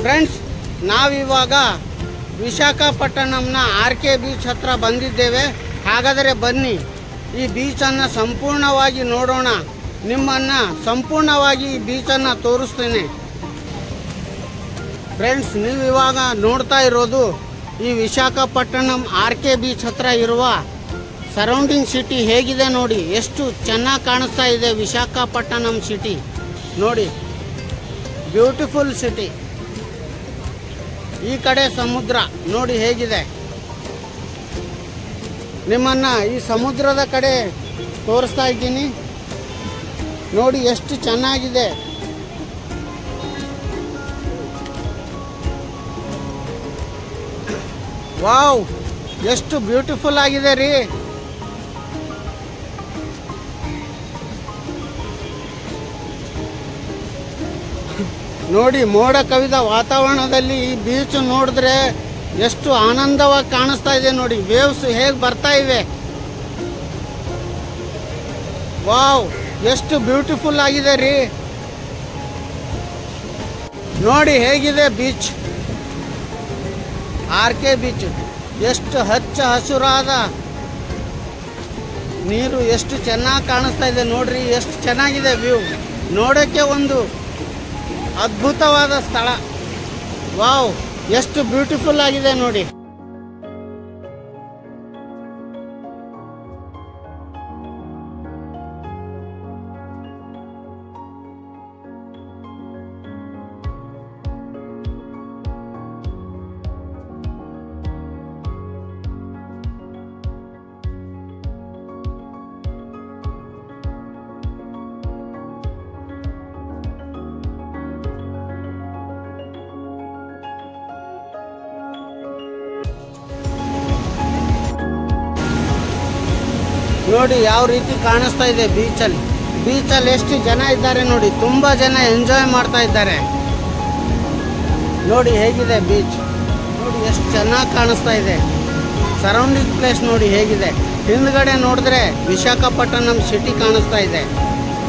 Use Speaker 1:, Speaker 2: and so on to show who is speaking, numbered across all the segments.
Speaker 1: Friends, ನಾವಿವಾಗ ವಿಶಾಖಪಟ್ಟಣಂನ RK. Beach ಹತ್ರ ಬಂದಿದ್ದೇವೆ. ಹಾಗಾದರೆ ಬನ್ನಿ, ಈ ಬೀಚನ್ನು ಸಂಪೂರ್ಣವಾಗಿ ನೋಡೋಣ. ನಿಮ್ಮನ್ನು ಸಂಪೂರ್ಣವಾಗಿ ಈ ಬೀಚನ್ನು ತೋರಿಸ್ತೇನೆ. ಫ್ರೆಂಡ್ಸ್, ನೀವಿವಾಗ ನೋಡ್ತಾ ಇರೋದು ಈ ವಿಶಾಖಪಟ್ಟಣಂ ಆರ್.ಕೆ. ಬೀಚ್ ಹತ್ರ ಇರುವ ಸರೌಂಡಿಂಗ್ ಸಿಟಿ ಹೇಗಿದೆ ನೋಡಿ. ಎಷ್ಟು ಚೆನ್ನಾಗಿ ಕಾಣಿಸ್ತಾ ಇದೆ ವಿಶಾಖಪಟ್ಟಣಂ ಸಿಟಿ ನೋಡಿ. Beautiful city. ಈ ಕಡೆ ಸಮುದ್ರ ನೋಡಿ ಹೇಗಿದೆ. ನಿಮ್ಮನ್ನು ಈ ಸಮುದ್ರದ ಕಡೆ ತೋರಿಸ್ತಾ ಇದ್ದೀನಿ ನೋಡಿ, ಎಷ್ಟು ಚೆನ್ನಾಗಿದೆ. ವಾವ್, ಎಷ್ಟು ಬ್ಯೂಟಿಫುಲ್ ಆಗಿದೆ ರೀ. ನೋಡಿ, ಮೋಡ ಕವಿದ ವಾತಾವರಣದಲ್ಲಿ ಈ ಬೀಚ್ ನೋಡಿದ್ರೆ ಎಷ್ಟು ಆನಂದವಾಗಿ ಕಾಣಿಸ್ತಾ ಇದೆ ನೋಡಿ. ವೇವ್ಸ್ ಹೇಗೆ ಬರ್ತಾ ಇವೆ. ವಾವ್, ಎಷ್ಟು ಬ್ಯೂಟಿಫುಲ್ ಆಗಿದೆ ರೀ. ನೋಡಿ ಹೇಗಿದೆ ಬೀಚ್, ಆರ್.ಕೆ. ಬೀಚ್. ಎಷ್ಟು ಹಚ್ಚ ಹಸುರಾದ ನೀರು, ಎಷ್ಟು ಚೆನ್ನಾಗಿ ಕಾಣಿಸ್ತಾ ಇದೆ ನೋಡ್ರಿ. ಎಷ್ಟು ಚೆನ್ನಾಗಿದೆ ವ್ಯೂ. ನೋಡೋಕ್ಕೆ ಒಂದು ಅದ್ಭುತವಾದ ಸ್ಥಳ. ವಾವ್, ಎಷ್ಟು ಬ್ಯೂಟಿಫುಲ್ ಆಗಿದೆ ನೋಡಿ. ನೋಡಿ ಯಾವ ರೀತಿ ಕಾಣಿಸ್ತಾ ಇದೆ ಬೀಚಲ್ಲಿ. ಬೀಚಲ್ಲಿ ಎಷ್ಟು ಜನ ಇದ್ದಾರೆ ನೋಡಿ. ತುಂಬ ಜನ ಎಂಜಾಯ್ ಮಾಡ್ತಾ ಇದ್ದಾರೆ ನೋಡಿ. ಹೇಗಿದೆ ಬೀಚ್ ನೋಡಿ, ಎಷ್ಟು ಚೆನ್ನಾಗಿ ಕಾಣಿಸ್ತಾ ಇದೆ. ಸರೌಂಡಿಂಗ್ ಪ್ಲೇಸ್ ನೋಡಿ ಹೇಗಿದೆ. ಹಿಂದ್ಗಡೆ ನೋಡಿದ್ರೆ ವಿಶಾಖಪಟ್ಟಣಂ ಸಿಟಿ ಕಾಣಿಸ್ತಾ ಇದೆ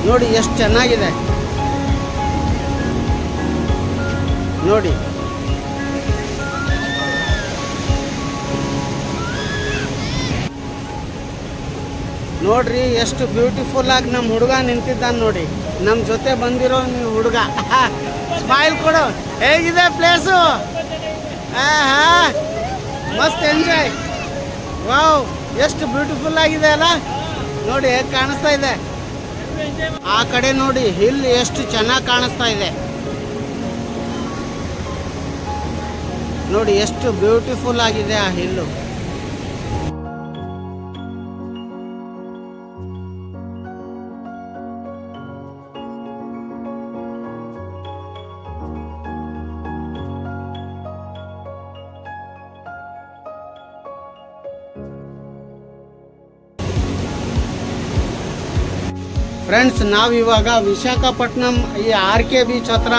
Speaker 1: ನೋಡಿ. ಎಷ್ಟು ಚೆನ್ನಾಗಿದೆ ನೋಡಿ. ನೋಡ್ರಿ ಎಷ್ಟು ಬ್ಯೂಟಿಫುಲ್ ಆಗಿ ನಮ್ಮ ಹುಡುಗ ನಿಂತಿದ್ದಾನೆ ನೋಡಿ. ನಮ್ಮ ಜೊತೆ ಬಂದಿರೋ ನೀವು ಹುಡುಗ. ಸ್ಮೈಲ್ ಕೊಡು. ಹೇಗಿದೆ ಪ್ಲೇಸು? ಮಸ್ತ್ ಎಂಜಾಯ್. ವಾವ್, ಎಷ್ಟು ಬ್ಯೂಟಿಫುಲ್ ಆಗಿದೆ ಅಲ್ಲ ನೋಡಿ. ಹೇಗೆ ಕಾಣಿಸ್ತಾ ಇದೆ. ಆ ಕಡೆ ನೋಡಿ ಹಿಲ್ ಎಷ್ಟು ಚೆನ್ನಾಗಿ ಕಾಣಿಸ್ತಾ ಇದೆ ನೋಡಿ. ಎಷ್ಟು ಬ್ಯೂಟಿಫುಲ್ ಆಗಿದೆ ಆ ಹಿಲ್ಲು. ಫ್ರೆಂಡ್ಸ್, ನಾವಿವಾಗ ವಿಶಾಖಪಟ್ಟಣಂ ಈ ಆರ್.ಕೆ. ಬೀಚ್ ಹತ್ರ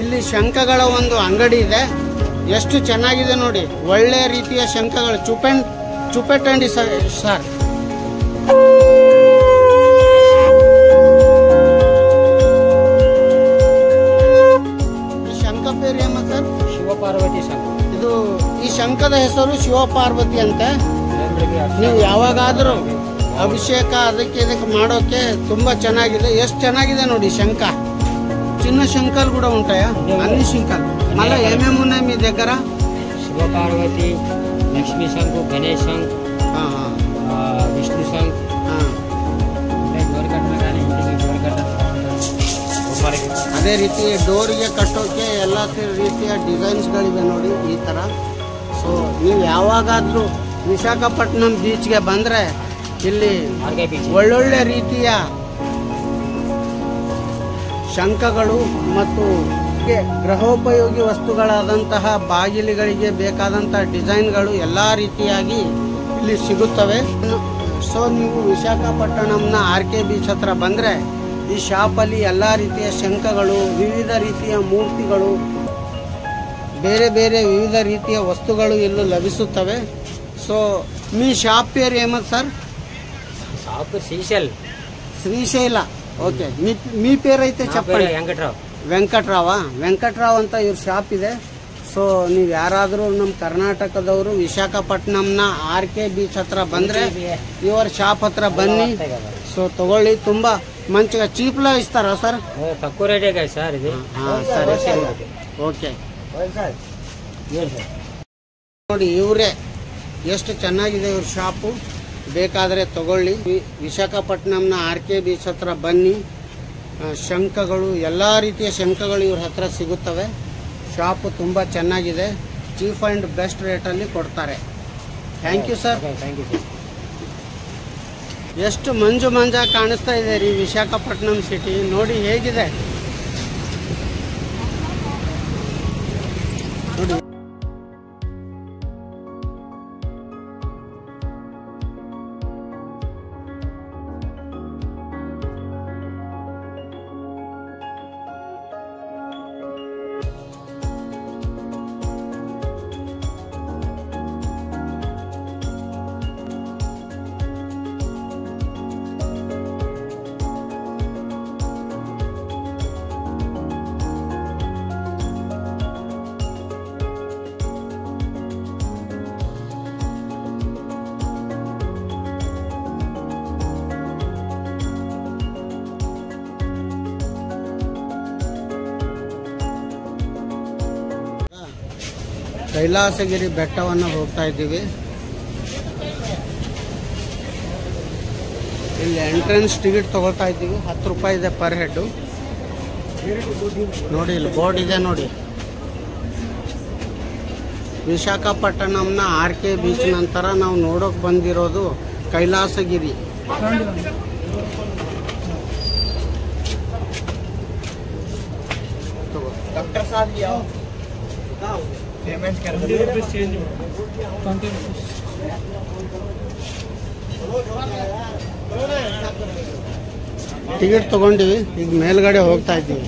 Speaker 1: ಇಲ್ಲಿ ಶಂಖಗಳ ಒಂದು ಅಂಗಡಿ ಇದೆ. ಎಷ್ಟು ಚೆನ್ನಾಗಿದೆ ನೋಡಿ. ಒಳ್ಳೆ ರೀತಿಯ ಶಂಖಗಳು. ಚುಪೆಟಂಡಿ ಸರ್. ಈ ಶಂಖ ಪೇರು ಏಮ ಸರ್?
Speaker 2: ಶಿವಪಾರ್ವತಿ ಶಂಖ.
Speaker 1: ಇದು ಈ ಶಂಖದ ಹೆಸರು ಶಿವಪಾರ್ವತಿ ಅಂತ. ನೀವು ಯಾವಾಗಾದರೂ ಅಭಿಷೇಕ ಇದಕ್ಕೆ ಮಾಡೋಕೆ ತುಂಬಾ ಚೆನ್ನಾಗಿದೆ. ಎಷ್ಟು ಚೆನ್ನಾಗಿದೆ ನೋಡಿ శంఖ. చిన్న శంఖలు కూడా ఉంటాయా? అన్ని శంఖలు. మళ్ళీ ఏమేమి ఉన్నాయి మీ దగ్గర?
Speaker 2: శివపార్వతి, లక్ష్మీ శంఖు, గణేష్ శంఖ్, విష్ణు శంఖ్,
Speaker 1: ಅದೇ ರೀತಿ ಡೋರಿಗೆ ಕಟ್ಟೋಕೆ ಎಲ್ಲ ರೀತಿಯ ಡಿಸೈನ್ಸ್ಗಳಿವೆ ನೋಡಿ ಈ ಥರ. ಸೊ ನೀವು ಯಾವಾಗಾದರೂ ವಿಶಾಖಪಟ್ಟಣಂ ಬೀಚ್ಗೆ ಬಂದರೆ ಇಲ್ಲಿ ಒಳ್ಳೊಳ್ಳೆ ರೀತಿಯ ಶಂಖಗಳು ಮತ್ತು ಗೃಹೋಪಯೋಗಿ ವಸ್ತುಗಳಾದಂತಹ ಬಾಗಿಲಿಗಳಿಗೆ ಬೇಕಾದಂತಹ ಡಿಸೈನ್ಗಳು ಎಲ್ಲ ರೀತಿಯಾಗಿ ಇಲ್ಲಿ ಸಿಗುತ್ತವೆ. ಸೊ ನೀವು ವಿಶಾಖಪಟ್ಟಣಂನ ಆರ್.ಕೆ. ಬೀಚ್ ಹತ್ರ ಬಂದರೆ ಈ ಶಾಪಲ್ಲಿ ಎಲ್ಲ ರೀತಿಯ ಶಂಖಗಳು, ವಿವಿಧ ರೀತಿಯ ಮೂರ್ತಿಗಳು, ಬೇರೆ ಬೇರೆ ವಿವಿಧ ರೀತಿಯ ವಸ್ತುಗಳು ಇಲ್ಲಿ ಲಭಿಸುತ್ತವೆ. సో మీ షాప్ పేరు ఏమది sir?
Speaker 2: Shop Shrishail.
Speaker 1: Shrishaila. Okay, మీ పేరు అయితే చెప్పండి.
Speaker 2: వెంకట్రావు.
Speaker 1: ವೆಂಕಟರಾವ್ ಅಂತ ಇವ್ರ ಶಾಪ್ ಇದೆ. ಸೊ ನೀವು ಯಾರಾದರೂ ನಮ್ಮ ಕರ್ನಾಟಕದವರು ವಿಶಾಖಪಟ್ಟಣಂನ RK ಬೀಚ್ ಹತ್ರ ಬಂದರೆ ಇವ್ರ ಶಾಪ್ ಹತ್ರ ಬನ್ನಿ. ಸೊ ತಗೊಳ್ಳಿ, ತುಂಬ ಮಂಚಿಗೆ ಚೀಪ್ಲ ಇಸ್ತಾರ ಸರ್?
Speaker 2: ತక్కుವ ರೇಟಿಗೆ ಸರ್ ಇದು.
Speaker 1: ಹಾಂ ಸರಿ ಸರಿ ಓಕೆ. ನೋಡಿ ಇವರೇ ಎಷ್ಟು ಚೆನ್ನಾಗಿದೆ ಇವ್ರ ಶಾಪು, ಬೇಕಾದರೆ ತಗೊಳ್ಳಿ. ವಿಶಾಖಪಟ್ಟಣಂನ RK ಬೀಚ್ ಹತ್ರ ಬನ್ನಿ. ಶಂಖಗಳು, ಎಲ್ಲ ರೀತಿಯ ಶಂಖಗಳು ಇವ್ರ ಹತ್ರ ಸಿಗುತ್ತವೆ. ಶಾಪು ತುಂಬ ಚೆನ್ನಾಗಿದೆ, ಚೀಪ್ ಆ್ಯಂಡ್ ಬೆಸ್ಟ್ ರೇಟಲ್ಲಿ ಕೊಡ್ತಾರೆ. Thank you sir.
Speaker 2: Thank you sir.
Speaker 1: ಎಷ್ಟು ಮಂಜಾಗಿ ಕಾಣಿಸ್ತಾ ಇದೆ ರೀ ವಿಶಾಖಪಟ್ಟಣಂ ಸಿಟಿ. ನೋಡಿ ಹೇಗಿದೆ ನೋಡಿ. ಕೈಲಾಸಗಿರಿ ಬೆಟ್ಟವನ್ನು ಹೋಗ್ತಾ ಇದ್ದೀವಿ. ಇಲ್ಲಿ ಎಂಟ್ರೆನ್ಸ್ ಟಿಕೆಟ್ ತಗೊಳ್ತಾ ಇದ್ದೀವಿ, 10 ರೂಪಾಯಿ ಇದೆ ಪರ್ ಹೆಡ್. ನೋಡಿ ಇಲ್ಲಿ ಬೋರ್ಡ್ ಇದೆ ನೋಡಿ. ವಿಶಾಖಪಟ್ಟಣಂನ RK ಬೀಚ್ ನಂತರ ನಾವು ನೋಡೋಕೆ ಬಂದಿರೋದು ಕೈಲಾಸಗಿರಿ.
Speaker 3: डॉक्टर साहब ये आओ पेमेंट कर दो चेंज
Speaker 1: ಟಿಕೆಟ್ ತಗೊಂಡಿವಿ, ಈಗ ಮೇಲ್ಗಡೆ ಹೋಗ್ತಾ ಇದ್ದೀವಿ.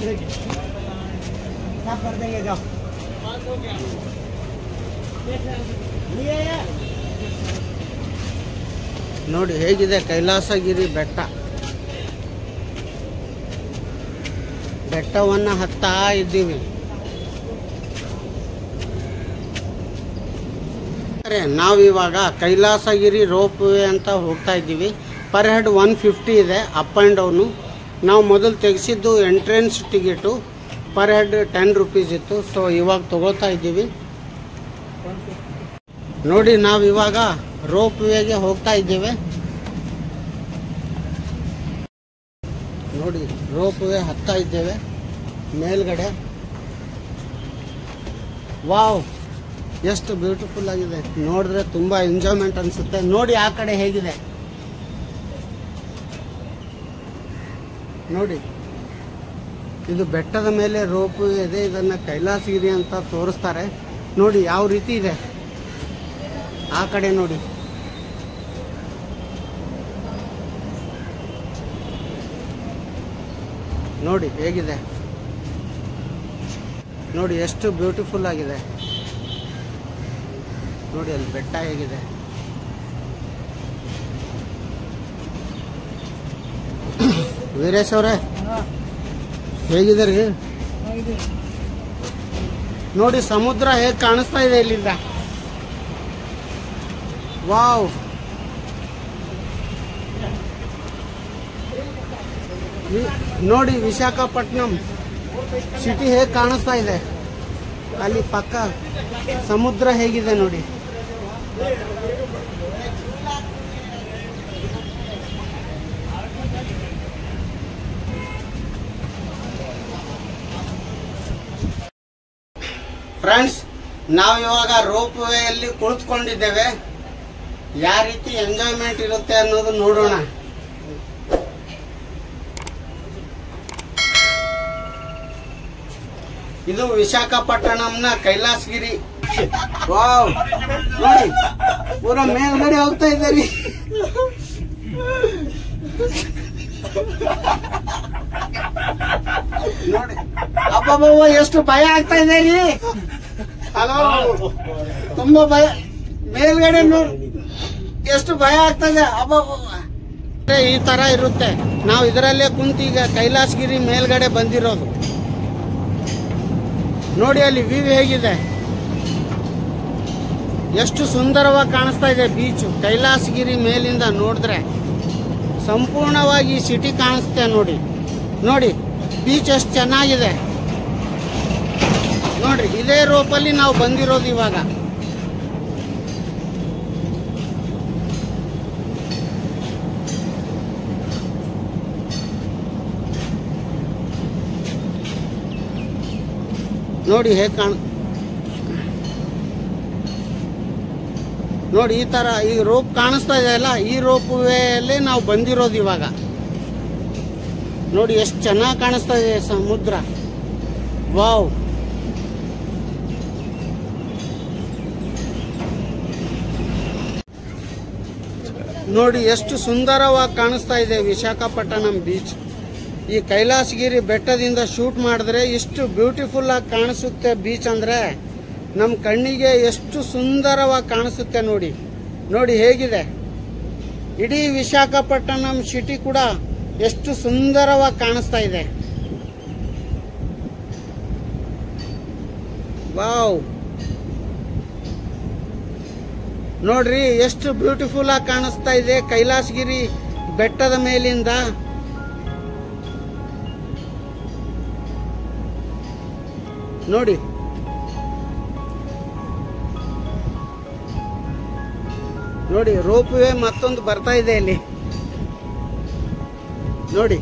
Speaker 1: ನೋಡಿ ಹೇಗಿದೆ ಕೈಲಾಸಗಿರಿ ಬೆಟ್ಟ. ಬೆಟ್ಟವನ್ನು ಹತ್ತಾ ಇದ್ದೀವಿ. ನಾವಿವಾಗ ಕೈಲಾಸಗಿರಿ ರೋಪ್ ವೇ ಅಂತ ಹೋಗ್ತಾ ಇದ್ದೀವಿ. ಪರ್ ಹೆಡ್ 150 ಇದೆ ಅಪ್ ಆ್ಯಂಡ್ ಡೌನು. ನಾವು ಮೊದಲು ತೆಗೆಸಿದ್ದು entrance ticket per head 10 rupees ಇತ್ತು. ಸೊ ಇವಾಗ ತಗೋತಾ ಇದ್ದೀವಿ. ನೋಡಿ ನಾವಿವಾಗ ರೋಪ್ ವೇಗೆ ಹೋಗ್ತಾ ಇದ್ದೀವಿ. ನೋಡಿ ರೋಪ್ ವೇ ಹತ್ತಾ ಇದ್ದೇವೆ ಮೇಲ್ಗಡೆ. ವಾವ್, ಎಷ್ಟು ಬ್ಯೂಟಿಫುಲ್ ಆಗಿದೆ. ನೋಡಿದ್ರೆ ತುಂಬ ಎಂಜಾಯ್ಮೆಂಟ್ ಅನಿಸುತ್ತೆ. ನೋಡಿ ಆ ಕಡೆ ಹೇಗಿದೆ ನೋಡಿ. ಇದು ಬೆಟ್ಟದ ಮೇಲೆ ರೋಪ್ ವೇ ಇದೆ. ಇದನ್ನು ಕೈಲಾಸಗಿರಿ ಅಂತ ತೋರಿಸ್ತಾರೆ. ನೋಡಿ ಯಾವ ರೀತಿ ಇದೆ ಆ ಕಡೆ ನೋಡಿ. ನೋಡಿ ಹೇಗಿದೆ ನೋಡಿ, ಎಷ್ಟು ಬ್ಯೂಟಿಫುಲ್ ಆಗಿದೆ ನೋಡಿ. ಅಲ್ಲಿ ಬೆಟ್ಟ ಹೇಗಿದೆ. ವೀರೇಶ್ ಅವರೇ ಹೇಗಿದೆ ರೀ? ನೋಡಿ ಸಮುದ್ರ ಹೇಗೆ ಕಾಣಿಸ್ತಾ ಇದೆ ಇಲ್ಲಿಂದ. ವಾವ್, ನೋಡಿ ವಿಶಾಖಪಟ್ಟಣಂ ಸಿಟಿ ಹೇಗೆ ಕಾಣಿಸ್ತಾ ಇದೆ. ಅಲ್ಲಿ ಪಕ್ಕ ಸಮುದ್ರ ಹೇಗಿದೆ ನೋಡಿ. ಫ್ರೆಂಡ್ಸ್, ನಾವು ಇವಾಗ ರೋಪ್ ವೇಯಲ್ಲಿ ಕುಳಿತುಕೊಂಡಿದ್ದೇವೆ. ಯಾವ ರೀತಿ ಎಂಜಾಯ್ಮೆಂಟ್ ಇರುತ್ತೆ ಅನ್ನೋದು ನೋಡೋಣ. ಇದು ವಿಶಾಖಪಟ್ಟಣಂನ ಕೈಲಾಸಗಿರಿ. ವಾವ್, ನೋಡಿ ಪೂರ ಮೇಲ್ಗಡೆ ಹೋಗ್ತಾ ಇದ್ದೀರಿ. ನೋಡಿ ಅಬ್ಬಬ್ಬ, ಎಷ್ಟು ಭಯ ಆಗ್ತಾ ಇದೆ ರೀ. ಹಲೋ, ತುಂಬಾ ಭಯ. ಮೇಲ್ಗಡೆ ನೋಡಿ ಎಷ್ಟು ಭಯ ಆಗ್ತದೆ. ಅಬ್ಬಬ್ಬ, ಈ ತರ ಇರುತ್ತೆ. ನಾವು ಇದರಲ್ಲೇ ಕುಂತು ಈಗ ಕೈಲಾಸಗಿರಿ ಮೇಲ್ಗಡೆ ಬಂದಿರೋದು. ನೋಡಿ ಅಲ್ಲಿ ವ್ಯೂ ಹೇಗಿದೆ, ಎಷ್ಟು ಸುಂದರವಾಗಿ ಕಾಣಿಸ್ತಾ ಇದೆ ಬೀಚ್. ಕೈಲಾಸಗಿರಿ ಮೇಲಿಂದ ನೋಡಿದ್ರೆ ಸಂಪೂರ್ಣವಾಗಿ ಸಿಟಿ ಕಾಣಿಸುತ್ತೆ. ನೋಡಿ ನೋಡಿ ಬೀಚ್ ಎಷ್ಟು ಚೆನ್ನಾಗಿದೆ ನೋಡ್ರಿ. ಇದೇ ರೋಪಲ್ಲಿ ನಾವು ಬಂದಿರೋದು ಇವಾಗ. ನೋಡಿ ಹೇಗೆ ನೋಡಿ ಈ ತರ ಈ ರೋಪ್ ಕಾಣಿಸ್ತಾ ಇದೆ ಅಲ್ಲ, ಈ ರೋಪ್ ವೇಯಲ್ಲಿ ನಾವು ಬಂದಿರೋದು ಇವಾಗ. ನೋಡಿ ಎಷ್ಟು ಚೆನ್ನಾಗಿ ಕಾಣಿಸ್ತಾ ಇದೆ ಸಮುದ್ರ. ವಾವ್, ನೋಡಿ ಎಷ್ಟು ಸುಂದರವಾಗಿ ಕಾಣಿಸ್ತಾ ಇದೆ ವಿಶಾಖಪಟ್ಟಣಂ ಬೀಚ್. ಈ ಕೈಲಾಸಗಿರಿ ಬೆಟ್ಟದಿಂದ ಶೂಟ್ ಮಾಡಿದ್ರೆ ಎಷ್ಟು ಬ್ಯೂಟಿಫುಲ್ ಆಗಿ ಕಾಣಿಸುತ್ತೆ ಬೀಚ್ ಅಂದ್ರೆ ನಮ್ಮ ಕಣ್ಣಿಗೆ ಎಷ್ಟು ಸುಂದರವಾಗಿ ಕಾಣಿಸುತ್ತೆ. ನೋಡಿ ನೋಡಿ ಹೇಗಿದೆ. ಇಡೀ ವಿಶಾಖಪಟ್ಟಣಂ ಸಿಟಿ ಕೂಡ ಎಷ್ಟು ಸುಂದರವಾಗಿ ಕಾಣಿಸ್ತಾ ಇದೆ. ವಾವ್, ನೋಡ್ರಿ ಎಷ್ಟು ಬ್ಯೂಟಿಫುಲ್ ಆಗಿ ಕಾಣಿಸ್ತಾ ಇದೆ ಕೈಲಾಸಗಿರಿ ಬೆಟ್ಟದ ಮೇಲಿಂದ. ನೋಡಿ ನೋಡಿ ರೋಪ್ ವೇ ಮತ್ತೊಂದು ಬರ್ತಾ ಇದೆ ಇಲ್ಲಿ ನೋಡಿ.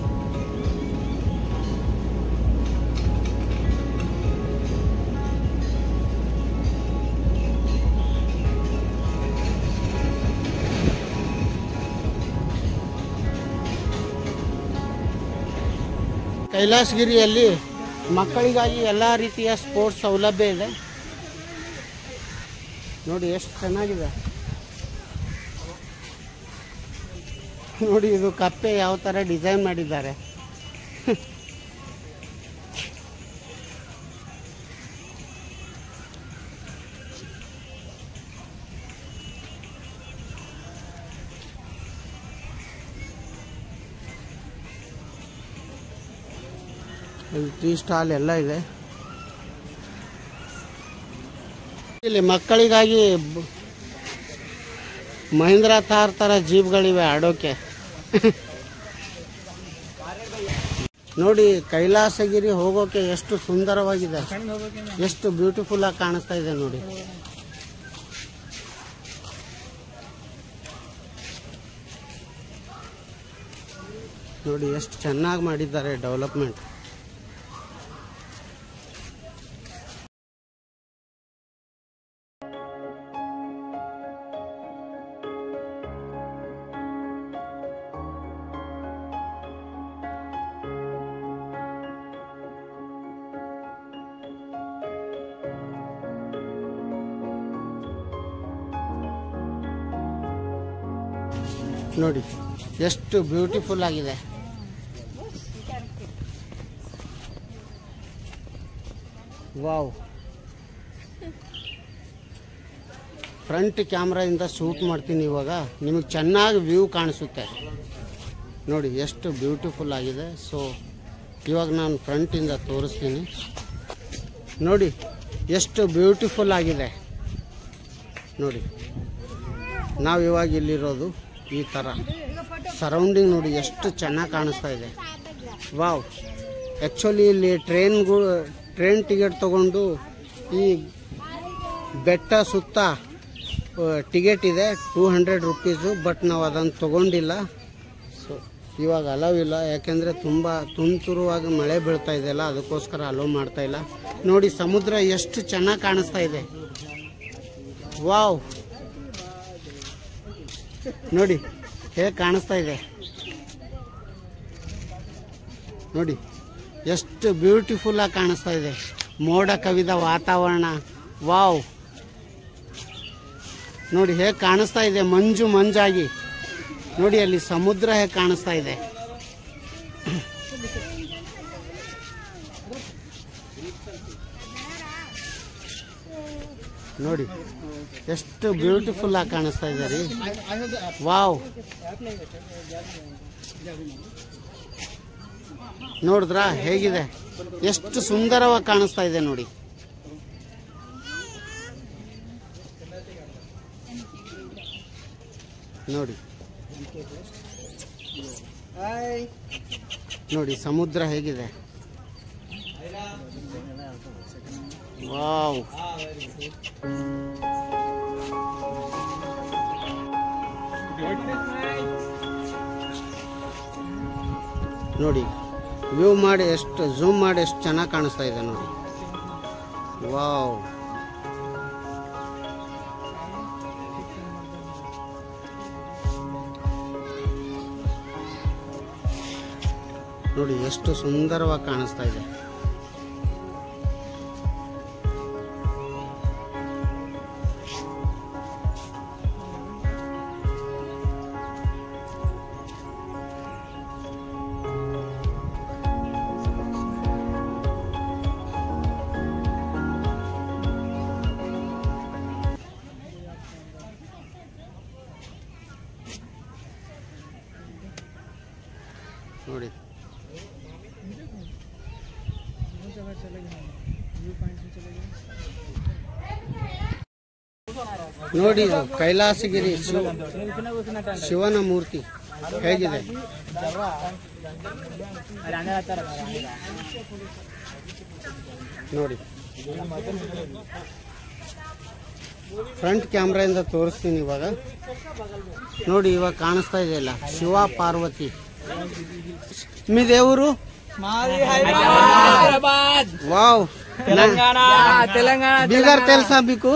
Speaker 1: ಕೈಲಾಸಗಿರಿಯಲ್ಲಿ ಮಕ್ಕಳಿಗಾಗಿ ಎಲ್ಲ ರೀತಿಯ ಸ್ಪೋರ್ಟ್ಸ್ ಸೌಲಭ್ಯ ಇದೆ. ನೋಡಿ ಎಷ್ಟು ಚೆನ್ನಾಗಿದೆ. ನೋಡಿ ಇದು ಕಪ್ಪೆ ಯಾವ ಥರ ಡಿಸೈನ್ ಮಾಡಿದ್ದಾರೆ. ಟೀ ಸ್ಟಾಲ್ ಎಲ್ಲ ಇದೆ. ಇಲ್ಲಿ ಮಕ್ಕಳಿಗಾಗಿ ಮಹೀಂದ್ರ ಥಾರ್ ಥರ ಜೀಪ್ಗಳಿವೆ ಆಡೋಕೆ. ನೋಡಿ ಕೈಲಾಸಗಿರಿ ಹೋಗೋಕೆ ಎಷ್ಟು ಸುಂದರವಾಗಿದೆ, ಎಷ್ಟು ಬ್ಯೂಟಿಫುಲ್ ಆಗಿ ಕಾಣಿಸ್ತಾ ಇದೆ ನೋಡಿ. ನೋಡಿ ಎಷ್ಟು ಚೆನ್ನಾಗಿ ಮಾಡಿದ್ದಾರೆ ಡೆವಲಪ್ಮೆಂಟ್. ನೋಡಿ ಎಷ್ಟು ಬ್ಯೂಟಿಫುಲ್ ಆಗಿದೆ. ವಾವ್, ಫ್ರಂಟ್ ಕ್ಯಾಮ್ರಾದಿಂದ ಶೂಟ್ ಮಾಡ್ತೀನಿ ಇವಾಗ, ನಿಮಗೆ ಚೆನ್ನಾಗಿ ವ್ಯೂ ಕಾಣಿಸುತ್ತೆ. ನೋಡಿ ಎಷ್ಟು ಬ್ಯೂಟಿಫುಲ್ ಆಗಿದೆ. ಸೊ ಇವಾಗ ನಾನು ಫ್ರಂಟಿಂದ ತೋರಿಸ್ತೀನಿ. ನೋಡಿ ಎಷ್ಟು ಬ್ಯೂಟಿಫುಲ್ ಆಗಿದೆ ನೋಡಿ. ನಾವು ಇವಾಗ ಇಲ್ಲಿರೋದು ಈ ಥರ ಸರೌಂಡಿಂಗ್ ನೋಡಿ ಎಷ್ಟು ಚೆನ್ನಾಗಿ ಕಾಣಿಸ್ತಾ ಇದೆ. ವಾವ್, ಆ್ಯಕ್ಚುಲಿ ಇಲ್ಲಿ ಟ್ರೈನ್ ಟಿಕೆಟ್ ತೊಗೊಂಡು ಈ ಬೆಟ್ಟ ಸುತ್ತ ಟಿಕೆಟ್ ಇದೆ 200 ರೂಪೀಸು. ಬಟ್ ನಾವು ಅದನ್ನು ತೊಗೊಂಡಿಲ್ಲ. ಸೊ ಇವಾಗ ಅಲವ್ ಇಲ್ಲ, ಯಾಕೆಂದರೆ ತುಂಬ ತುಂತುರುವಾಗಿ ಮಳೆ ಬೀಳ್ತಾ ಇದೆಯಲ್ಲ, ಅದಕ್ಕೋಸ್ಕರ ಅಲೋ ಮಾಡ್ತಾ ಇಲ್ಲ. ನೋಡಿ ಸಮುದ್ರ ಎಷ್ಟು ಚೆನ್ನಾಗಿ ಕಾಣಿಸ್ತಾ ಇದೆ. ವಾವ್, ನೋಡಿ ಹೇಗೆ ಕಾಣಿಸ್ತಾ ಇದೆ ನೋಡಿ, ಎಷ್ಟು ಬ್ಯೂಟಿಫುಲ್ ಆಗಿ ಕಾಣಿಸ್ತಾ ಇದೆ. ಮೋಡ ಕವಿದ ವಾತಾವರಣ. ವಾವ್, ನೋಡಿ ಹೇಗೆ ಕಾಣಿಸ್ತಾ ಇದೆ, ಮಂಜು ಮಂಜಾಗಿ. ನೋಡಿ ಅಲ್ಲಿ ಸಮುದ್ರ ಹೇಗೆ ಕಾಣಿಸ್ತಾ ಇದೆ. ನೋಡಿ ಎಷ್ಟು ಬ್ಯೂಟಿಫುಲ್ ಆಗಿ ಕಾಣಿಸ್ತಾ ಇದೆ ರೀ. ವಾವ್, ನೋಡಿದ್ರಾ ಹೇಗಿದೆ, ಎಷ್ಟು ಸುಂದರವಾಗಿ ಕಾಣಿಸ್ತಾ ಇದೆ ನೋಡಿ. ನೋಡಿ ನೋಡಿ ಸಮುದ್ರ ಹೇಗಿದೆ. ವಾವ್, ನೋಡಿ ವ್ಯೂ ಮಾಡಿ ಎಷ್ಟು ಝೂಮ್ ಮಾಡಿ ಎಷ್ಟು ಚೆನ್ನಾಗಿ ಕಾಣಿಸ್ತಾ ಇದೆ ನೋಡಿ. ವಾವ್, ನೋಡಿ ಎಷ್ಟು ಸುಂದರವಾಗಿ ಕಾಣಿಸ್ತಾ ಇದೆ. ನೋಡಿ ನೋಡಿ ಇದು ಕೈಲಾಸಗಿರಿ ಶಿವನ ಮೂರ್ತಿ ಹೇಗಿದೆ. ನೋಡಿ ಫ್ರಂಟ್ ಕ್ಯಾಮ್ರಾಯಿಂದ ತೋರಿಸ್ತೀನಿ ಇವಾಗ. ನೋಡಿ ಇವಾಗ ಕಾಣಿಸ್ತಾ ಇದೆಯಲ್ಲ ಶಿವ ಪಾರ್ವತಿ. మీ దేవురు? వావ్,
Speaker 3: తెలంగాణ.
Speaker 1: బీదర్ తెలుసా మీకు?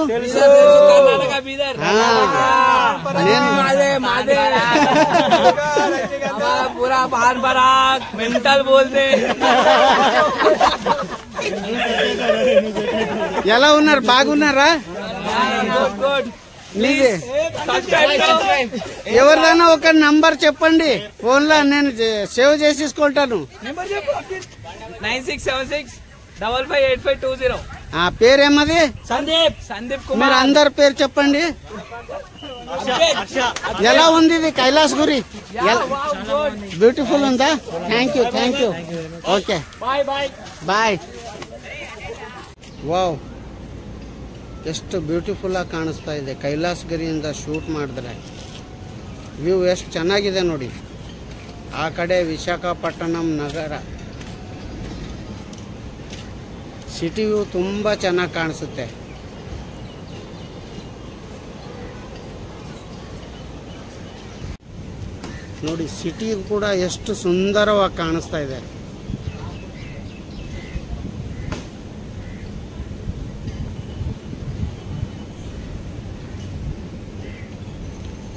Speaker 3: पूरा पान पराग मेंटल बोलते.
Speaker 1: ఎలా ఉన్నారు? బాగున్నారా? మీది ఎవరిదైనా ఒక నంబర్ చెప్పండి, ఫోన్ లో నేను సేవ్ చేసేసుకుంటాను.
Speaker 3: 9676558520.
Speaker 1: ఆ పేరేమది?
Speaker 3: సందీప్
Speaker 1: మీరు
Speaker 3: కుమార్.
Speaker 1: అందరి పేరు చెప్పండి. ఎలా ఉంది ఇది కైలాసగిరి? బ్యూటిఫుల్ ఉందా? Thank you. Okay, bye. Wow, ಎಷ್ಟು ಬ್ಯೂಟಿಫುಲ್ ಆಗಿ ಕಾಣಿಸ್ತಾ ಇದೆ. ಕೈಲಾಸಗಿರಿಯಿಂದ ಶೂಟ್ ಮಾಡಿದ್ರೆ ವ್ಯೂ ಎಷ್ಟು ಚೆನ್ನಾಗಿದೆ ನೋಡಿ. ಆ ಕಡೆ ವಿಶಾಖಪಟ್ಟಣಂ ನಗರ ಸಿಟಿ ವ್ಯೂ ತುಂಬ ಚೆನ್ನಾಗಿ ಕಾಣಿಸುತ್ತೆ. ನೋಡಿ ಸಿಟಿ ಕೂಡ ಎಷ್ಟು ಸುಂದರವಾಗಿ ಕಾಣಿಸ್ತಾ ಇದೆ.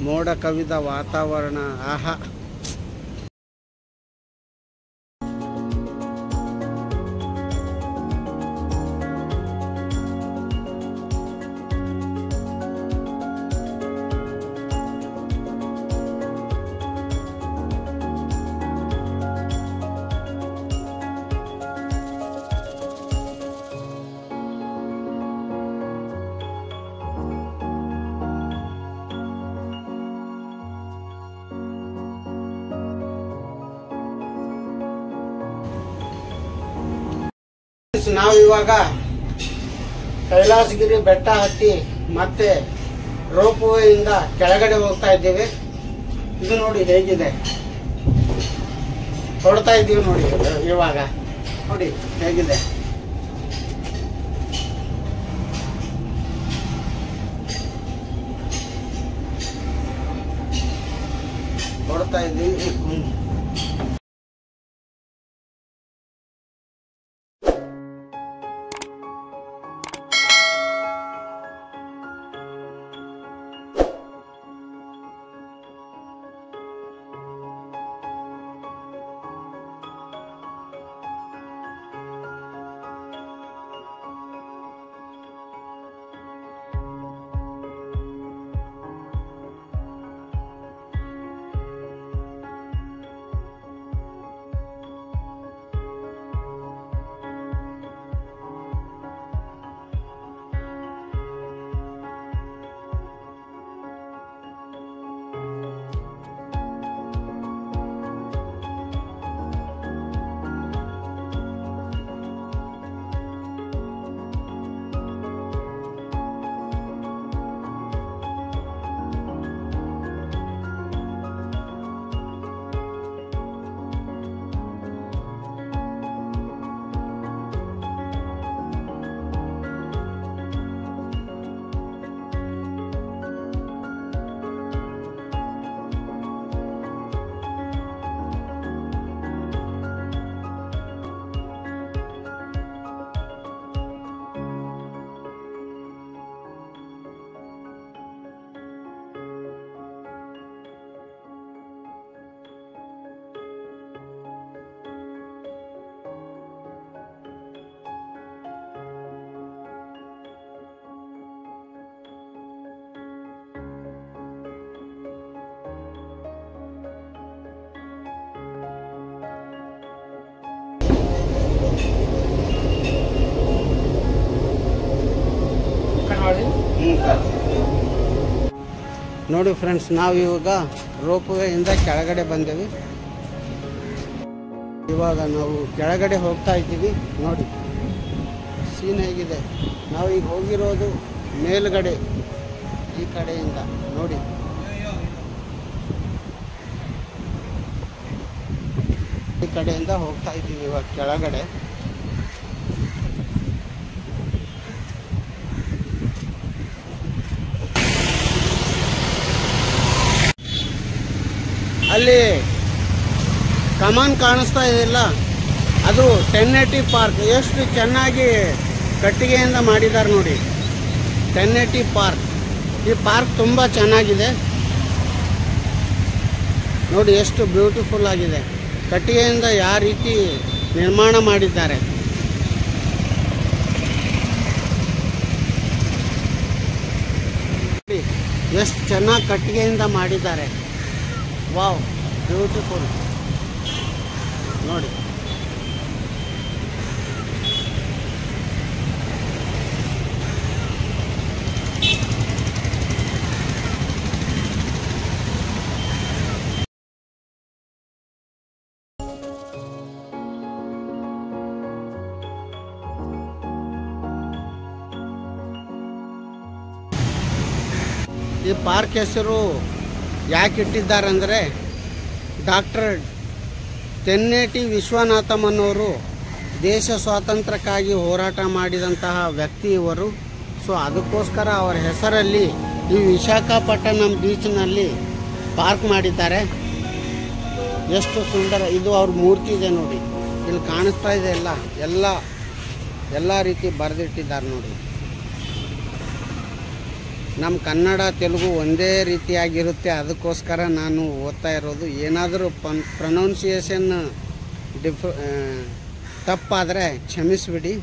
Speaker 1: ಮೋಡ ಕವಿದ ವಾತಾವರಣ, ಆಹಾ. ನಾವು ಇವಾಗ ಕೈಲಾಸಗಿರಿ ಬೆಟ್ಟ ಹತ್ತಿ ಮತ್ತೆ ರೋಪ್ ವೇ ಇಂದ ಕೆಳಗಡೆ ಹೋಗ್ತಾ ಇದ್ದೀವಿ. ಇದು ನೋಡಿ ಹೇಗಿದೆ, ಹೊಡ್ತಾ ಇದ್ದೀವಿ ನೋಡಿ. ಇವಾಗ ನೋಡಿ ಹೇಗಿದೆ. ಹೊಡ್ತಾ ಇದ್ದೀವಿ.
Speaker 3: ಮಾಡಿ.
Speaker 1: ನೋಡಿ ಫ್ರೆಂಡ್ಸ್, ನಾವು ಇವಾಗ ರೋಪ್ವೇಯಿಂದ ಕೆಳಗಡೆ ಬಂದೇವಿ. ಇವಾಗ ನಾವು ಕೆಳಗಡೆ ಹೋಗ್ತಾ ಇದ್ದೀವಿ. ನೋಡಿ ಸೀನ್ ಹೇಗಿದೆ. ನಾವು ಈಗ ಹೋಗಿರೋದು ಮೇಲ್ಗಡೆ ಈ ಕಡೆಯಿಂದ. ನೋಡಿ ಈ ಕಡೆಯಿಂದ ಹೋಗ್ತಾ ಇದ್ದೀವಿ ಇವಾಗ ಕೆಳಗಡೆ. ಅಲ್ಲಿ ಕಮಾನ್ ಕಾಣಿಸ್ತಾ ಇದೆಯಲ್ಲ, ಅದು 1080 ಪಾರ್ಕ್. ಎಷ್ಟು ಚೆನ್ನಾಗಿ ಕಟ್ಟಿಗೆಯಿಂದ ಮಾಡಿದ್ದಾರೆ ನೋಡಿ. 1080 ಪಾರ್ಕ್. ಈ ಪಾರ್ಕ್ ತುಂಬ ಚೆನ್ನಾಗಿದೆ ನೋಡಿ. ಎಷ್ಟು ಬ್ಯೂಟಿಫುಲ್ ಆಗಿದೆ. ಕಟ್ಟಿಗೆಯಿಂದ ಯಾವ ರೀತಿ ನಿರ್ಮಾಣ ಮಾಡಿದ್ದಾರೆ. ಎಷ್ಟು ಚೆನ್ನಾಗಿ ಕಟ್ಟಿಗೆಯಿಂದ ಮಾಡಿದ್ದಾರೆ. ವಾವ್, ಬ್ಯೂಟಿಫುಲ್ ನೋಡಿ. ಈ ಪಾರ್ಕ್ ಹೆಸರು ಯಾಕೆ ಇಟ್ಟಿದ್ದಾರೆ ಅಂದರೆ, ಡಾಕ್ಟರ್ ತೆನ್ನೇಟಿ ವಿಶ್ವನಾಥಮ್ ಅನ್ನೋರು ದೇಶ ಸ್ವಾತಂತ್ರ್ಯಕ್ಕಾಗಿ ಹೋರಾಟ ಮಾಡಿದಂತಹ ವ್ಯಕ್ತಿ ಇವರು. ಸೊ ಅದಕ್ಕೋಸ್ಕರ ಅವರ ಹೆಸರಲ್ಲಿ ಈ ವಿಶಾಖಪಟ್ಟಣಂ ಬೀಚ್ನಲ್ಲಿ ಪಾರ್ಕ್ ಮಾಡಿದ್ದಾರೆ. ಎಷ್ಟು ಸುಂದರ. ಇದು ಅವ್ರ ಮೂರ್ತಿ ಇದೆ ನೋಡಿ, ಇಲ್ಲಿ ಕಾಣಿಸ್ತಾ ಇದೆ. ಎಲ್ಲ ರೀತಿ ಬರೆದಿಟ್ಟಿದ್ದಾರೆ ನೋಡಿ. ನಮ್ಮ ಕನ್ನಡ ತೆಲುಗು ಒಂದೇ ರೀತಿಯಾಗಿರುತ್ತೆ, ಅದಕ್ಕೋಸ್ಕರ ನಾನು ಓದ್ತಾ ಇರೋದು. ಏನಾದರೂ ಪ್ರೊನೌನ್ಸಿಯೇಷನ್ ತಪ್ಪಾದರೆ ಕ್ಷಮಿಸಿಬಿಡಿ.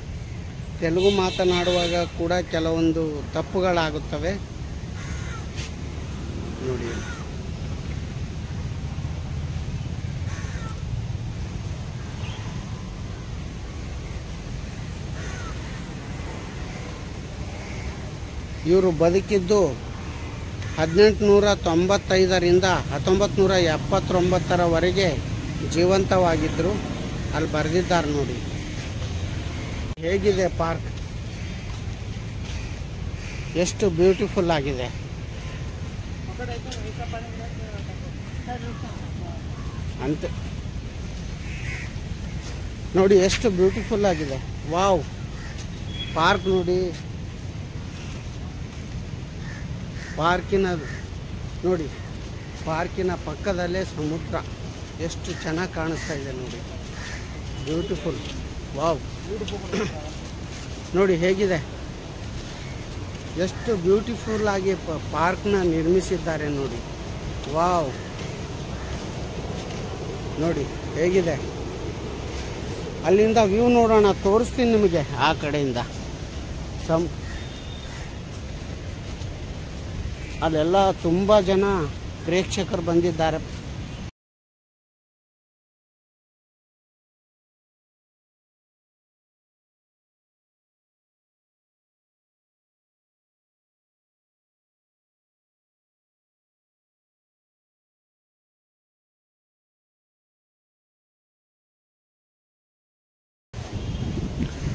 Speaker 1: ತೆಲುಗು ಮಾತನಾಡುವಾಗ ಕೂಡ ಕೆಲವೊಂದು ತಪ್ಪುಗಳಾಗುತ್ತವೆ ನೋಡಿ. ಇವರು ಬದುಕಿದ್ದು 1895ರಿಂದ 1979ರವರೆಗೆ ಜೀವಂತವಾಗಿದ್ದರು. ಅಲ್ಲಿ ಬರೆದಿದ್ದಾರೆ ನೋಡಿ. ಹೇಗಿದೆ ಪಾರ್ಕ್, ಎಷ್ಟು ಬ್ಯೂಟಿಫುಲ್ ಆಗಿದೆ. ಅಂತ ನೋಡಿ ಎಷ್ಟು ಬ್ಯೂಟಿಫುಲ್ ಆಗಿದೆ. ವಾವ್, ಪಾರ್ಕ್ ನೋಡಿ. ನೋಡಿ ಪಾರ್ಕಿನ ಪಕ್ಕದಲ್ಲೇ ಸಮುದ್ರ. ಎಷ್ಟು ಚೆನ್ನಾಗಿ ಕಾಣಿಸ್ತಾ ಇದೆ ನೋಡಿ. ಬ್ಯೂಟಿಫುಲ್. ವಾವ್, ನೋಡಿ ಹೇಗಿದೆ. ಎಷ್ಟು ಬ್ಯೂಟಿಫುಲ್ ಆಗಿ ಪಾರ್ಕ್ನ ನಿರ್ಮಿಸಿದ್ದಾರೆ ನೋಡಿ. ವಾವ್, ನೋಡಿ ಹೇಗಿದೆ. ಅಲ್ಲಿಂದ ವ್ಯೂ ನೋಡೋಣ, ತೋರಿಸ್ತೀನಿ ನಿಮಗೆ. ಆ ಕಡೆಯಿಂದ ಅಲ್ಲೆಲ್ಲ ತುಂಬ ಜನ ಪ್ರೇಕ್ಷಕರು ಬಂದಿದ್ದಾರೆ.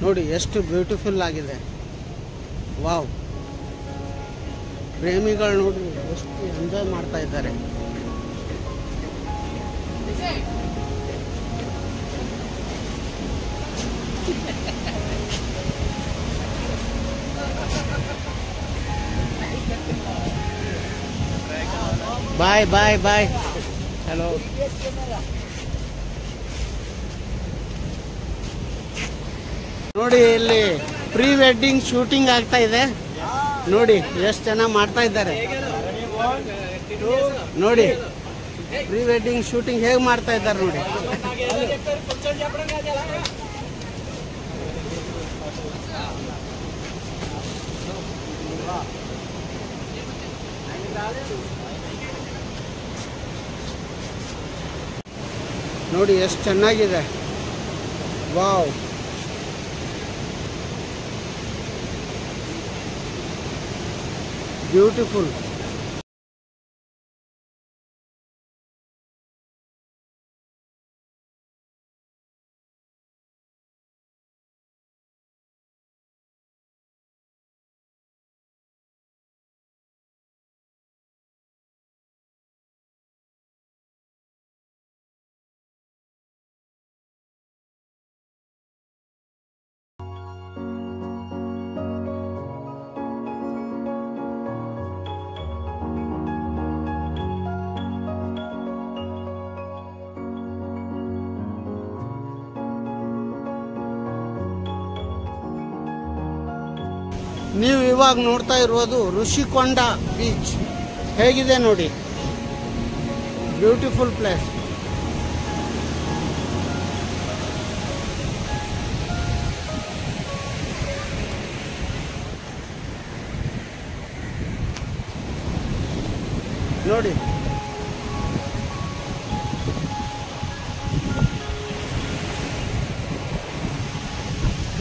Speaker 1: ನೋಡಿ ಎಷ್ಟು ಬ್ಯೂಟಿಫುಲ್ ಆಗಿದೆ. ವಾವ್, ಪ್ರೇಮಿಗಳು ನೋಡಿ ಎಷ್ಟು ಎಂಜಾಯ್ ಮಾಡ್ತಾ ಇದ್ದಾರೆ. ಬಾಯ್ ಬಾಯ್ ಬಾಯ್. ಹಲೋ. ನೋಡಿ ಇಲ್ಲಿ ಪ್ರೀ ವೆಡ್ಡಿಂಗ್ ಶೂಟಿಂಗ್ ಆಗ್ತಾ ಇದೆ ನೋಡಿ. ಎಷ್ಟು ಚೆನ್ನಾಗಿ ಮಾಡ್ತಾ ಇದ್ದಾರೆ ನೋಡಿ. ಪ್ರೀ ವೆಡ್ಡಿಂಗ್ ಶೂಟಿಂಗ್ ಹೇಗೆ ಮಾಡ್ತಾ ಇದ್ದಾರೆ ನೋಡಿ. ನೋಡಿ ಎಷ್ಟು ಚೆನ್ನಾಗಿದೆ. Wow, beautiful. ನೀವು ಇವಾಗ ನೋಡ್ತಾ ಇರುವುದು ಋಷಿಕೊಂಡ ಬೀಚ್. ಹೇಗಿದೆ ನೋಡಿ, ಬ್ಯೂಟಿಫುಲ್ ಪ್ಲೇಸ್. ನೋಡಿ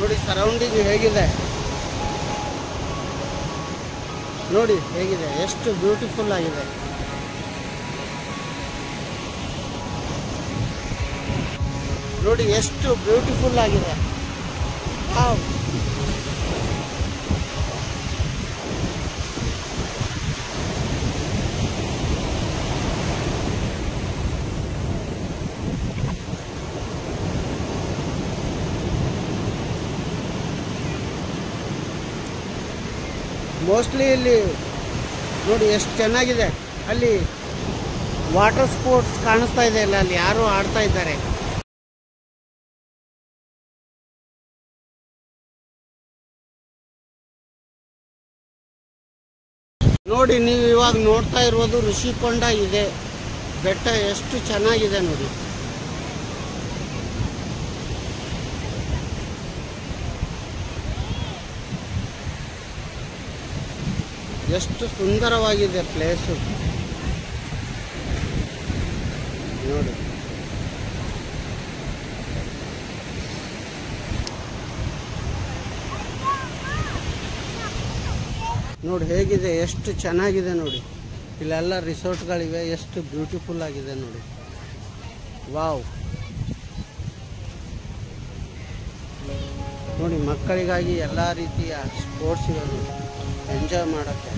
Speaker 1: ನೋಡಿ ಸರೌಂಡಿಂಗ್ ಹೇಗಿದೆ ನೋಡಿ, ಹೇಗಿದೆ, ಎಷ್ಟು ಬ್ಯೂಟಿಫುಲ್ ಆಗಿದೆ. ನೋಡಿ ಎಷ್ಟು ಬ್ಯೂಟಿಫುಲ್ ಆಗಿದೆ. ವಾವ್. ಮೋಸ್ಟ್ಲಿ ಇಲ್ಲಿ ನೋಡಿ ಎಷ್ಟು ಚೆನ್ನಾಗಿದೆ. ಅಲ್ಲಿ ವಾಟರ್ ಸ್ಪೋರ್ಟ್ಸ್ ಕಾಣಿಸ್ತಾ ಇದೆ, ಅಲ್ಲಿ ಯಾರು ಆಡ್ತಾ ಇದ್ದಾರೆ. ನೋಡಿ ನೀವು ಇವಾಗ ನೋಡ್ತಾ ಇರೋದು ಋಷಿಕೊಂಡ ಇದೆ ಬೆಟ್ಟ. ಎಷ್ಟು ಚೆನ್ನಾಗಿದೆ ನೋಡಿ. ಎಷ್ಟು ಸುಂದರವಾಗಿದೆ ಪ್ಲೇಸು ನೋಡಿ. ನೋಡಿ ಹೇಗಿದೆ, ಎಷ್ಟು ಚೆನ್ನಾಗಿದೆ ನೋಡಿ. ಇಲ್ಲೆಲ್ಲ ರಿಸಾರ್ಟ್ಗಳಿವೆ, ಎಷ್ಟು ಬ್ಯೂಟಿಫುಲ್ ಆಗಿದೆ ನೋಡಿ. ವಾವ್. ನೋಡಿ ಮಕ್ಕಳಿಗಾಗಿ ಎಲ್ಲ ರೀತಿಯ ಸ್ಪೋರ್ಟ್ಸ್ ಇವೆ ನೋಡಿ, ಎಂಜಾಯ್ ಮಾಡೋಕ್ಕೆ.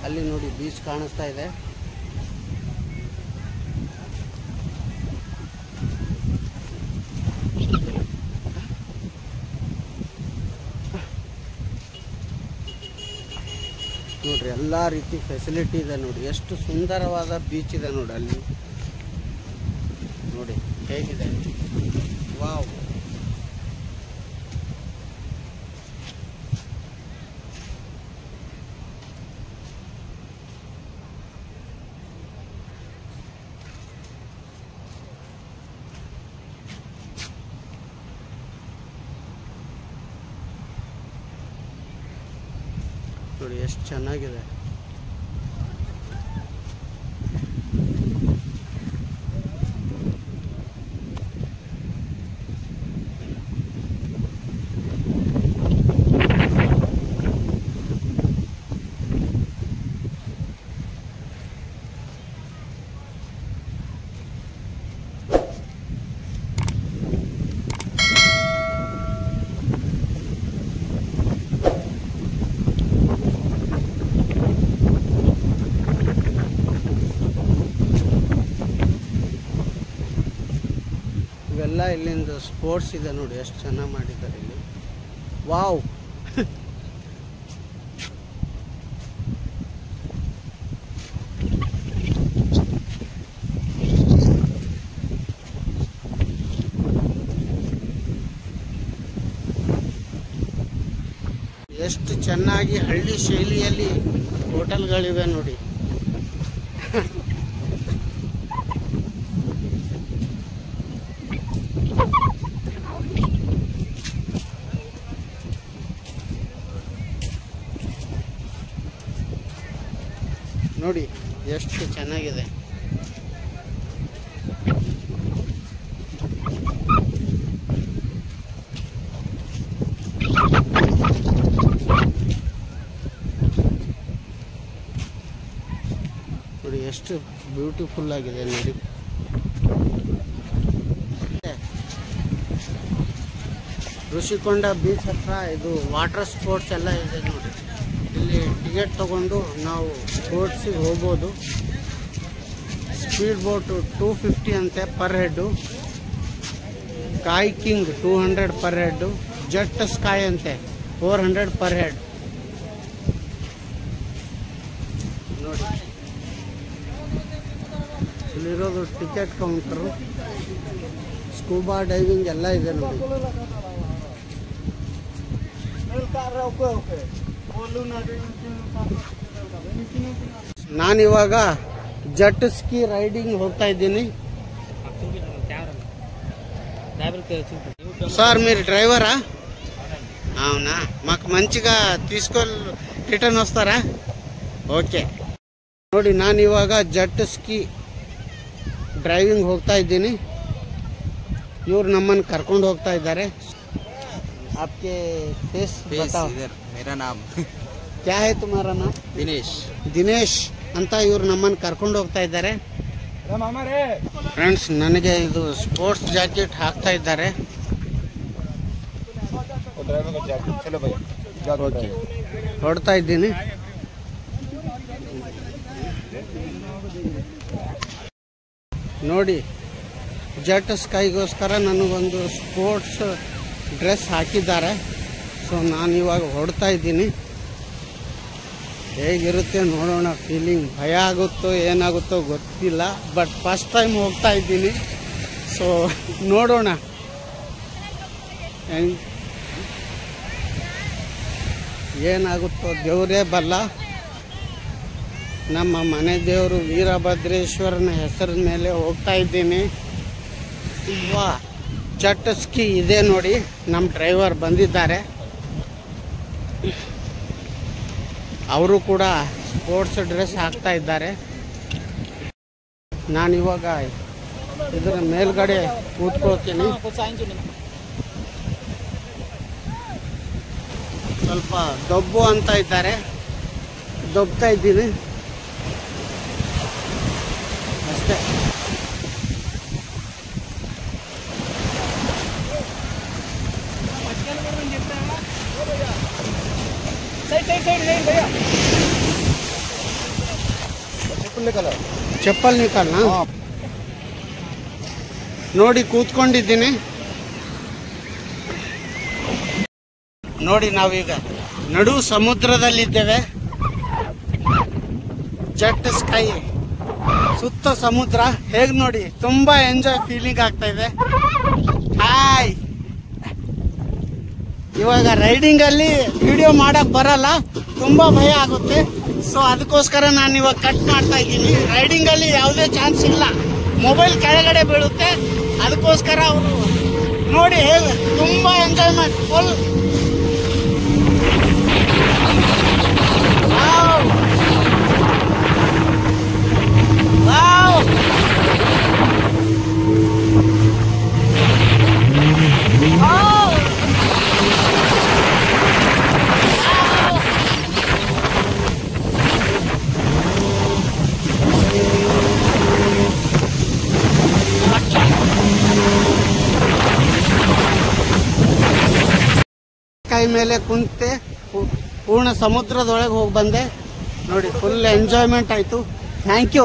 Speaker 1: ಅಲ್ಲಿ ನೋಡಿ ಬೀಚ್ ಕಾಣಿಸ್ತಾ ಇದೆ. ನೋಡ್ರಿ ಎಲ್ಲ ರೀತಿ ಫೆಸಿಲಿಟಿ ಇದೆ ನೋಡಿ. ಎಷ್ಟು ಸುಂದರವಾದ ಬೀಚ್ ಇದೆ ನೋಡಿ. ಅಲ್ಲಿ ನೋಡಿ ಹೇಗಿದೆ. ವಾವ್. ನೋಡಿ ಎಷ್ಟು ಚೆನ್ನಾಗಿದೆ. ಇವೆಲ್ಲ ಇಲ್ಲಿಂದ ಸ್ಪೋರ್ಟ್ಸ್ ಇದೆ ನೋಡಿ, ಎಷ್ಟು ಚೆನ್ನಾಗಿ ಮಾಡಿದ್ದಾರೆ ಇಲ್ಲಿ. ವಾವ್. ಎಷ್ಟು ಚೆನ್ನಾಗಿ ಹಳ್ಳಿ ಶೈಲಿಯಲ್ಲಿ ಹೋಟೆಲ್ಗಳಿವೆ ನೋಡಿ. ನೋಡಿ ಎಷ್ಟು ಚೆನ್ನಾಗಿದೆ. ಎಷ್ಟು ಬ್ಯೂಟಿಫುಲ್ ಆಗಿದೆ ನೋಡಿ. ಋಷಿಕೊಂಡ ಬೀಚ್ ಹತ್ರ ಇದು ವಾಟರ್ ಸ್ಪೋರ್ಟ್ಸ್ ಎಲ್ಲ ಇದೆ ನೋಡಿ. ಇಲ್ಲಿ ಟಿಕೆಟ್ ತಗೊಂಡು ನಾವು ಸ್ಪೋರ್ಟ್ಸಿಗೆ ಹೋಗ್ಬೋದು. ಸ್ಪೀಡ್ ಬೋಟು 250 ಅಂತೆ per head, kayaking 200 per head, jet sky ಅಂತೆ 400 ಪರ್ ಹೆಡ್ ನೋಡಿ. ಇಲ್ಲಿರೋದು ಟಿಕೆಟ್ ಕೌಂಟರು. ಸ್ಕೂಬಾ ಡೈವಿಂಗ್ ಎಲ್ಲ ಇದೆ ನೋಡಿ. ನಾನಿವಾಗ ಜೆಟ್ ಸ್ಕಿ ರೈಡಿಂಗ್ ಹೋಗ್ತಾ ఇದ್ದೀನಿ. సార్ మీరు డ్రైవరా? అవునా, మాకు మంచిగా తీసుకొని రిటర్న్ వస్తారా? ఓకే ನೋಡಿ, ನಾನಿವಾಗ ಜೆಟ್ ಸ್ಕಿ ಡ್ರೈವಿಂಗ್ ಹೋಗ್ತಾ ಇದ್ದೀನಿ. ಇವ್ರು ನಮ್ಮನ್ನು ಕರ್ಕೊಂಡು ಹೋಗ್ತಾ ಇದ್ದಾರೆ. आपके फेस बताओ.
Speaker 3: मेरा नाम
Speaker 1: क्या है तुम्हारा नाम? ದಿನೇಶ್ ಅಂತ ಇವ್ರು ನಮ್ಮನ್ನು ಕರ್ಕೊಂಡು ಹೋಗ್ತಾ ಇದ್ದಾರೆ. ಫ್ರೆಂಡ್ಸ್, ನನಗೆ ಇದು ಸ್ಪೋರ್ಟ್ಸ್ ಜಾಕೆಟ್ ಹಾಕ್ತಾ ಇದ್ದಾರೆ. ಹೊಡ್ತಾ ಇದ್ದೀನಿ. ನೋಡಿ, ಜೆಟ್ ಸ್ಕೈಗೋಸ್ಕರ ನನಗೊಂದು ಸ್ಪೋರ್ಟ್ಸ್ ಡ್ರೆಸ್ ಹಾಕಿದ್ದಾರೆ. ಸೊ ನಾನಿವಾಗ ಹೊಡ್ತಾ ಇದ್ದೀನಿ. ಹೇಗಿರುತ್ತೆ ನೋಡೋಣ. ಫೀಲಿಂಗ್ ಭಯ ಆಗುತ್ತೋ ಏನಾಗುತ್ತೋ ಗೊತ್ತಿಲ್ಲ, ಬಟ್ ಫಸ್ಟ್ ಟೈಮ್ ಹೋಗ್ತಾ ಇದ್ದೀನಿ. ಸೊ ನೋಡೋಣ ಏನಾಗುತ್ತೋ, ದೇವರೇ ಬಲ್ಲ. ನಮ್ಮ ಮನೆ ದೇವರು ವೀರಭದ್ರೇಶ್ವರನ ಹೆಸರಿನ ಮೇಲೆ ಹೋಗ್ತಾ ಇದ್ದೀನಿ. ವಾ, ಜೆಟ್ ಸ್ಕಿ ಇದೆ ನೋಡಿ. ನಮ್ಮ ಡ್ರೈವರ್ ಬಂದಿದ್ದಾರೆ. ಅವರು ಕೂಡ ಸ್ಪೋರ್ಟ್ಸ್ ಡ್ರೆಸ್ ಹಾಕ್ತಾ ಇದ್ದಾರೆ. ನಾನಿವಾಗ ಇದರ ಮೇಲ್ಗಡೆ ಕೂತ್ಕೊಳ್ತೀನಿ. ಸ್ವಲ್ಪ ದೊಬ್ಬು ಅಂತ ಇದ್ದಾರೆ, ದೊಬ್ತಾ ಇದ್ದೀನಿ ಅಷ್ಟೇ. ಚಪ್ಪಲ್ ನಿಕಲ್ನ ನೋಡಿ ಕೂತ್ಕೊಂಡಿದ್ದೀನಿ. ನೋಡಿ, ನಾವೀಗ ನಡು ಸಮುದ್ರದಲ್ಲಿದ್ದೇವೆ. ಜೆಟ್ ಸ್ಕೈ ಸುತ್ತ ಸಮುದ್ರ. ಹೇಗೆ ನೋಡಿ, ತುಂಬಾ ಎಂಜಾಯ್ ಫೀಲಿಂಗ್ ಆಗ್ತಾ ಇದೆ. ಹಾಯ್, ಇವಾಗ ರೈಡಿಂಗ್ ಅಲ್ಲಿ ವಿಡಿಯೋ ಮಾಡಕ್ ಬರಲ್ಲ, ತುಂಬಾ ಭಯ ಆಗುತ್ತೆ. ಸೊ ಅದಕ್ಕೋಸ್ಕರ ನಾನು ಇವಾಗ ಕಟ್ ಮಾಡ್ತಾ ಇದ್ದೀನಿ. ರೈಡಿಂಗ್ ಅಲ್ಲಿ ಯಾವುದೇ ಚಾನ್ಸ್ ಇಲ್ಲ, ಮೊಬೈಲ್ ಕೆಳಗಡೆ ಬೀಳುತ್ತೆ. ಅದಕ್ಕೋಸ್ಕರ ಅವರು ನೋಡಿ ಹೇಗೆ ತುಂಬಾ ಎಂಜಾಯ್ಮೆಂಟ್ ಫುಲ್. ಕೈ ಮೇಲೆ ಕುಂತೆ ಪೂರ್ಣ ಸಮುದ್ರದೊಳಗೆ ಹೋಗಿ ಬಂದೆ ನೋಡಿ. ಫುಲ್ ಎಂಜಾಯ್ಮೆಂಟ್ ಆಯಿತು. Thank you.